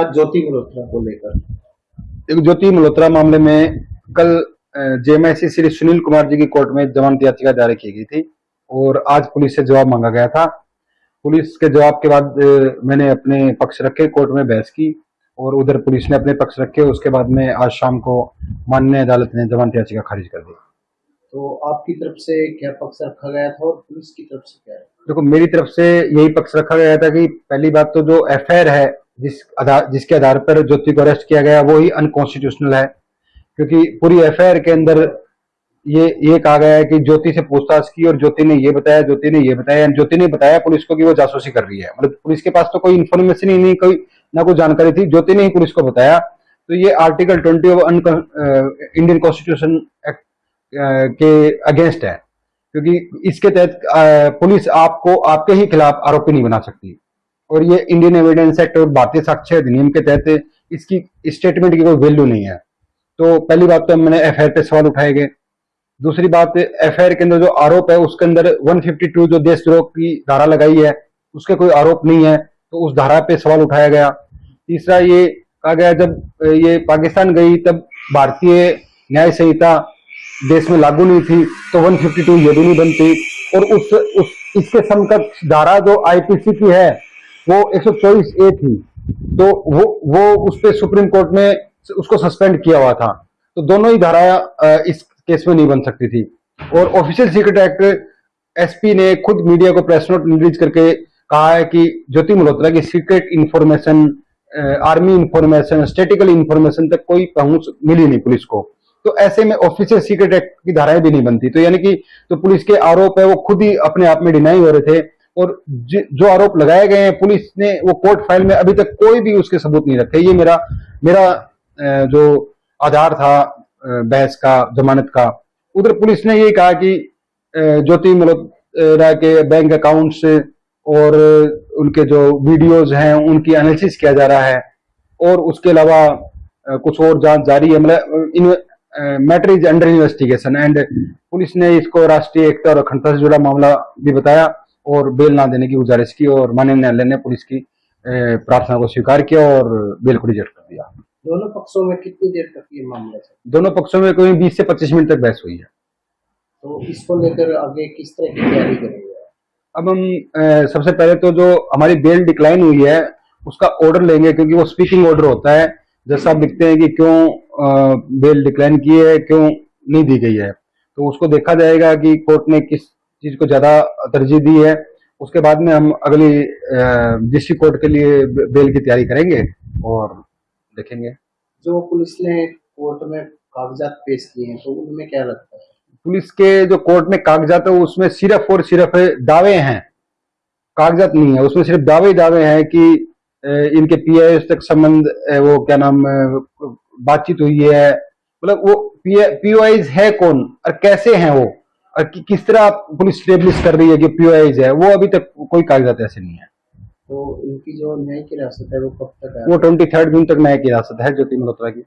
ज्योति मल्होत्रा को लेकर एक ज्योति मल्होत्रा मामले में कल जेएमआईसी श्री सुनील कुमार जी की कोर्ट में जमानत याचिका दायर की गई थी और आज पुलिस से जवाब मांगा गया था। पुलिस के जवाब के बाद मैंने अपने पक्ष रखे, कोर्ट में बहस की और उधर पुलिस ने अपने पक्ष रखे। उसके बाद में आज शाम को माननीय अदालत ने जमानत याचिका खारिज कर दी। तो आपकी तरफ से क्या पक्ष रखा गया था और पुलिस की तरफ से क्या है? देखो, मेरी तरफ से यही पक्ष रखा गया था कि पहली बात तो जो एफआईआर है जिसके आधार पर ज्योति को अरेस्ट किया गया वो ही अनकॉन्स्टिट्यूशनल है, क्योंकि पूरी एफआईआर के अंदर ये कहा गया है कि ज्योति से पूछताछ की और ज्योति ने ये बताया, ज्योति ने बताया पुलिस को कि वो जासूसी कर रही है। मतलब पुलिस के पास तो कोई इन्फॉर्मेशन ही नहीं, कोई जानकारी थी, ज्योति ने ही पुलिस को बताया। तो ये article 20 of Indian constitution act के अगेंस्ट है, क्योंकि इसके तहत पुलिस आपको आपके ही खिलाफ आरोपी नहीं बना सकती और ये इंडियन एविडेंस एक्ट और भारतीय साक्ष्य अधिनियम के तहत इसकी स्टेटमेंट की कोई वैल्यू नहीं है। तो पहली बात तो मैंने एफआईआर पे सवाल उठाए गए। दूसरी बात, एफआईआर के अंदर जो आरोप है उसके अंदर 152 जो देशद्रोह की धारा लगाई है उसके कोई आरोप नहीं है, तो उस धारा पे सवाल उठाया गया। तीसरा ये कहा गया जब ये पाकिस्तान गई तब भारतीय न्याय संहिता देश में लागू नहीं थी, तो 152 ये भी नहीं बनती। और इसके समकक्ष धारा जो आईपीसी की है वो 124A थी, तो वो उस पर सुप्रीम कोर्ट ने उसको सस्पेंड किया हुआ था। तो दोनों ही धाराएं इस केस में नहीं बन सकती थी। और ऑफिशियल सीक्रेट एक्ट एसपी ने खुद मीडिया को प्रेस नोट रिलीज करके कहा है कि ज्योति मल्होत्रा की secret information, army information, statistical information तक कोई पहुंच मिली नहीं पुलिस को। तो ऐसे में ऑफिशियल सीक्रेट एक्ट की धाराएं भी नहीं बनती। तो यानी कि जो पुलिस के आरोप है वो खुद ही अपने आप में डिनाई हो रहे थे और जो आरोप लगाए गए हैं पुलिस ने वो कोर्ट फाइल में अभी तक कोई भी उसके सबूत नहीं रखे। ये मेरा जो आधार था बहस का, जमानत का। उधर पुलिस ने ये कहा कि ज्योति मल्होत्रा के बैंक अकाउंट्स और उनके जो वीडियोज हैं उनकी एनालिसिस किया जा रहा है और उसके अलावा कुछ और जांच जारी है। मतलब matter is under investigation and police ने इसको राष्ट्रीय एकता और अखंडता से जुड़ा मामला भी बताया और बेल ना देने की गुजारिश की और माननीय न्यायालय ने पुलिस की प्रार्थना को स्वीकार किया और बेल को रिजेक्ट कर दिया। दोनों पक्षों में कितनी देर तक ये मामला चला? दोनों पक्षों में कोई 20 से 25 मिनट तक बहस हुई है। तो इसको लेकर आगे किस तरह की तैयारी करेंगे? अब हम सबसे पहले तो जो हमारी बेल डिक्लाइन हुई है उसका ऑर्डर लेंगे, क्योंकि वो स्पीकिंग ऑर्डर होता है। जैसा आप लिखते हैं कि क्यों बेल डिक्लाइन की है, क्यों नहीं दी गई है, तो उसको देखा जाएगा कि कोर्ट ने किस चीज को ज्यादा तरजीह दी है। उसके बाद में हम अगली डिस्ट्रिक्ट कोर्ट के लिए बेल की तैयारी करेंगे और देखेंगे। जो पुलिस ने कोर्ट में कागजात पेश किए हैं तो उनमें क्या लगता है? पुलिस के जो कोर्ट में कागजात है उसमें सिर्फ और सिर्फ दावे हैं, कागजात नहीं है। उसमें सिर्फ दावे हैं कि इनके पीआईएस तक संबंध, वो क्या नाम, बातचीत हुई है। मतलब वो पीओआईज है कौन और कैसे हैं वो और किस तरह पुलिस स्टेब्लिश कर रही है कि पीओआईज है, वो अभी तक कोई कागजात ऐसे नहीं है। तो इनकी जो न्यायिक हिरासत है वो कब तक है? वो 23 जून तक न्यायिक हिरासत है ज्योति मल्होत्रा की।